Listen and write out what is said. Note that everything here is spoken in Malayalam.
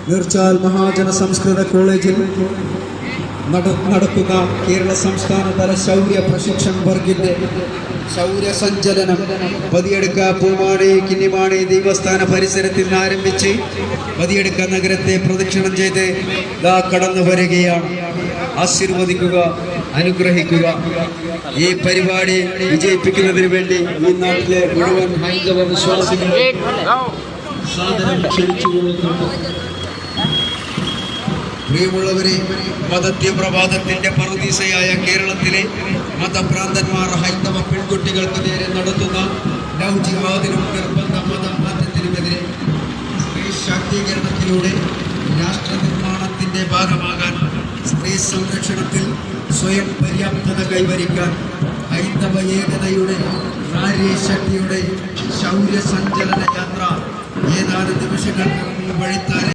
നീർച്ചാൽ മഹാജന സംസ്കൃത കോളേജിൽ നടക്കുന്ന കേരള സംസ്ഥാന തല ശൗര്യ പ്രശിക്ഷൺ വർഗിന്റെ ശൗര്യ സഞ്ചലനം പതിയെടുക്ക പൂമാണി കിന്നിമാണി ദേവസ്ഥാന പരിസരത്തിൽ നിന്ന് ആരംഭിച്ച് പതിയെടുക്ക നഗരത്തെ പ്രദക്ഷിണം ചെയ്ത് കടന്നു വരികയാണ്. ആശീർവദിക്കുക, അനുഗ്രഹിക്കുക. ഈ പരിപാടി വിജയിപ്പിക്കുന്നതിന് വേണ്ടി ഈ നാട്ടിലെ മുഴുവൻ ഹൈന്ദവ വിശ്വാസികളെ സാദരം ക്ഷണിച്ചുകൊള്ളുന്നു. പ്രിയമുള്ളവരെ, മതതീവ്രവാദത്തിന്റെ പറുദീസയായ കേരളത്തിലെ മതഭ്രാന്തന്മാർ ഹൈന്ദവ പെൺകുട്ടികൾക്ക് നേരെ നടത്തുന്ന ലവ് ജിഹാദിനും നിർബന്ധ മതമാറ്റത്തിനുമെതിരെ സ്ത്രീ ശാക്തീകരണത്തിലൂടെ രാഷ്ട്ര നിർമ്മാണത്തിന്റെ ഭാഗമാകാൻ, സ്ത്രീ സംരക്ഷണത്തിൽ സ്വയം പര്യാപ്തത കൈവരിക്കാൻ ഹൈന്ദവ ഏകതയുടെ നാരീശക്തിയുടെ ശൗര്യ സഞ്ചലന യാത്ര ഏതാനും നിമിഷങ്ങൾക്ക് വഴിത്താര